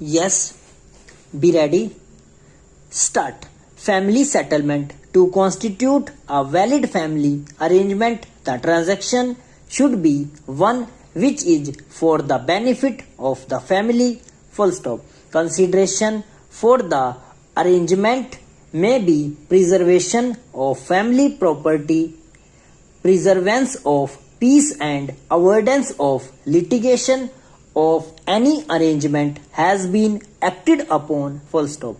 Yes, be ready. Start. Family settlement. To constitute a valid family arrangement, the transaction should be one which is for the benefit of the family. Full stop. Consideration for the arrangement may be preservation of family property, preservance of peace and avoidance of litigation of any arrangement has been acted upon. Full stop.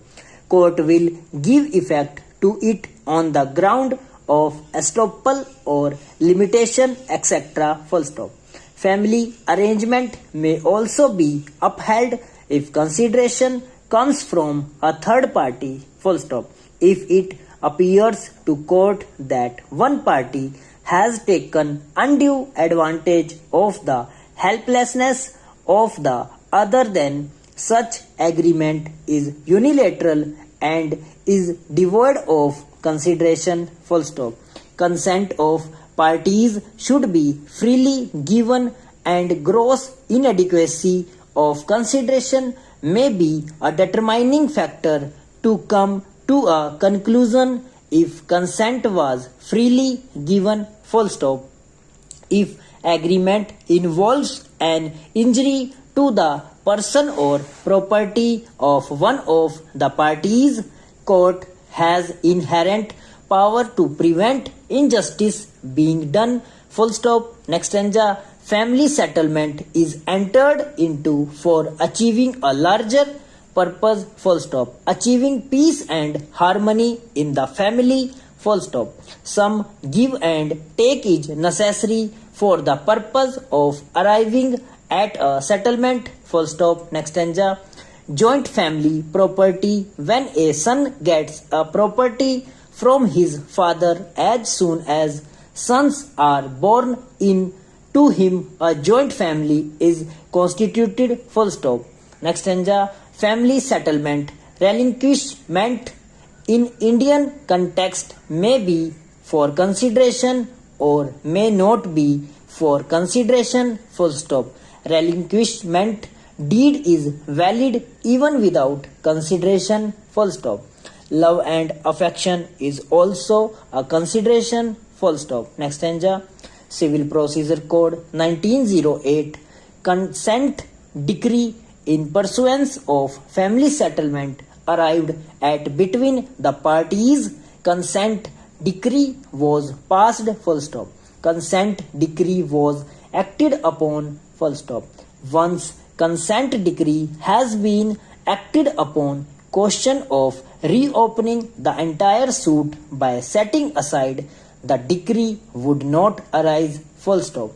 Court will give effect to it on the ground of estoppel or limitation, etc. Full stop. Family arrangement may also be upheld if consideration comes from a third party. Full stop. If it appears to court that one party has taken undue advantage of the helplessness of the other, then such agreement is unilateral and is devoid of consideration. Full stop. Consent of parties should be freely given, and gross inadequacy of consideration may be a determining factor to come to a conclusion if consent was freely given. Full stop. If agreement involves an injury to the person or property of one of the parties, court has inherent power to prevent injustice being done. Full stop. Next stanza. Family settlement is entered into for achieving a larger purpose. Full stop. Achieving peace and harmony in the family. Full stop. Some give and take is necessary for the purpose of arriving at a settlement. Full stop. Next stanza. Joint family property. When a son gets a property from his father, as soon as sons are born in to him, a joint family is constituted. Full stop. Next stanza. Family settlement. Relinquishment in Indian context may be for consideration or may not be for consideration. Full stop. Relinquishment deed is valid even without consideration. Full stop. Love and affection is also a consideration. Full stop. Next stanza. Civil Procedure Code 1908. Consent decree in pursuance of family settlement arrived at between the parties. Consent decree was passed. Full stop. Consent decree was acted upon. Full stop. Once consent decree has been acted upon, question of reopening the entire suit by setting aside the decree would not arise. Full stop.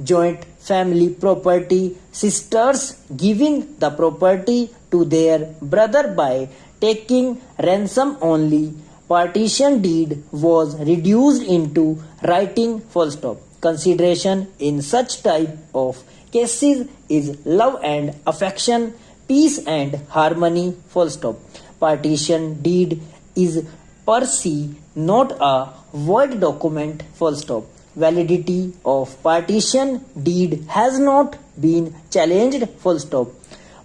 Joint family property. Sisters giving the property to their brother by taking ransom only. Partition deed was reduced into writing. Full stop. Consideration in such type of cases is love and affection, peace and harmony. Full stop. Partition deed is per se not a void document. Full stop. Validity of partition deed has not been challenged. Full stop.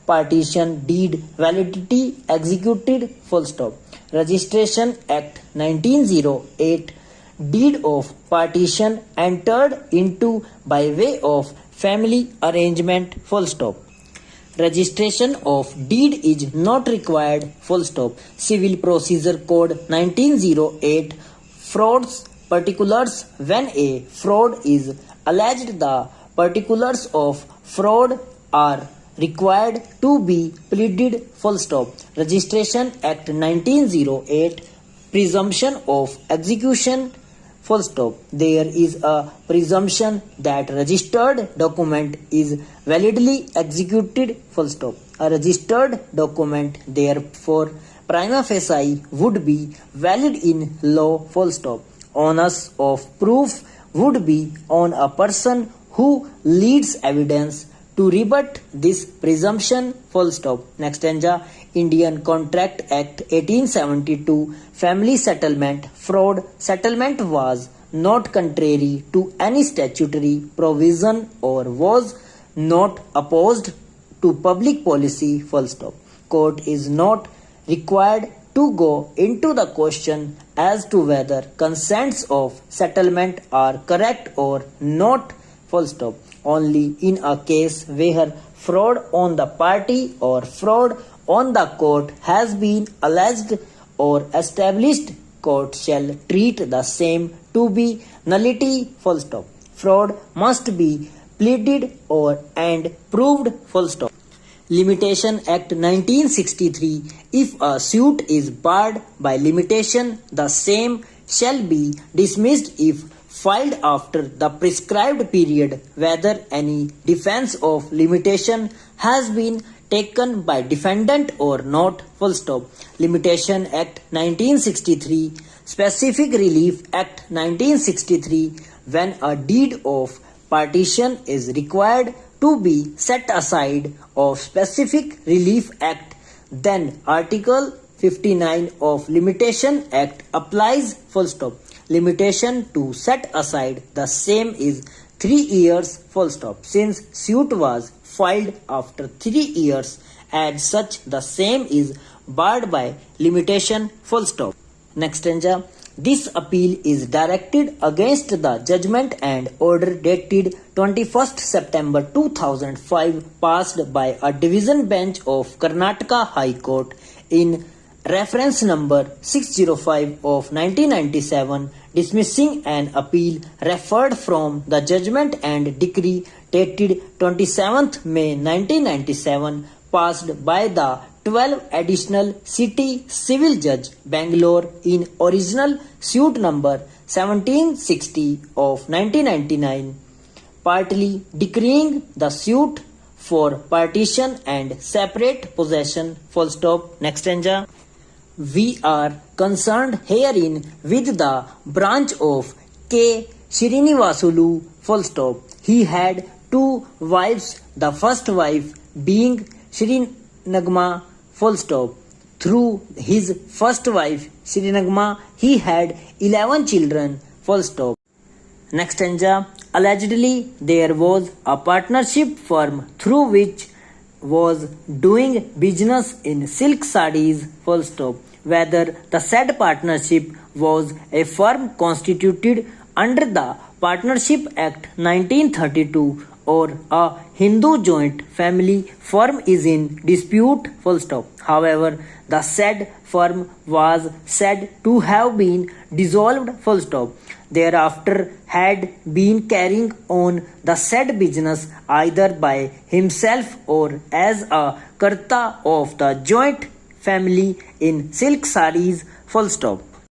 Partition deed validity executed. Full stop. Registration Act 1908. Deed of partition entered into by way of family arrangement. Full stop. Registration of deed is not required. Full stop. Civil Procedure Code 1908. Frauds particulars. When a fraud is alleged, the particulars of fraud are required to be pleaded. Full stop. Registration Act 1908. Presumption of execution. Full stop. There is a presumption that registered document is validly executed. Full stop. A registered document therefore prima facie would be valid in law. Full stop. Onus of proof would be on a person who leads evidence to rebut this presumption. Full stop. Next stanza. Indian Contract Act 1872. Family settlement. Fraud settlement was not contrary to any statutory provision or was not opposed to public policy, full stop. Court is not required to go into the question as to whether consents of settlement are correct or not, full stop. Only in a case where fraud on the party or fraud on the court has been alleged or established, court shall treat the same to be nullity, full stop. Fraud must be pleaded or and proved, full stop. Limitation Act 1963. If a suit is barred by limitation, the same shall be dismissed if filed after the prescribed period, whether any defense of limitation has been taken by defendant or not, full stop. Limitation Act 1963. Specific Relief Act 1963. When a deed of partition is required to be set aside of Specific Relief Act, then Article 59 of Limitation Act applies, full stop. Limitation to set aside the same is 3 years, full stop. Since suit was filed after 3 years, as such the same is barred by limitation, full stop. Next stanza. This appeal is directed against the judgment and order dated 21st September 2005 passed by a division bench of Karnataka High Court in reference number 605 of 1997, dismissing an appeal referred from the judgment and decree dated 27th May 1997 passed by the 12 additional city civil judge Bangalore in original suit number 1760 of 1999, partly decreeing the suit for partition and separate possession, full stop. Next stanza. We are concerned herein with the branch of K. Srinivasulu, full stop. He had 2 wives, the first wife being Srinagma, full stop. Through his first wife, Srinagma, he had 11 children, full stop. Next stanza. Allegedly, there was a partnership firm through which was doing business in silk sarees, full stop. Whether the said partnership was a firm constituted under the Partnership Act 1932 or a Hindu joint family firm is in dispute, full stop. However, the said firm was said to have been dissolved, full stop. Thereafter had been carrying on the said business either by himself or as a karta of the joint family in silk sarees, full stop.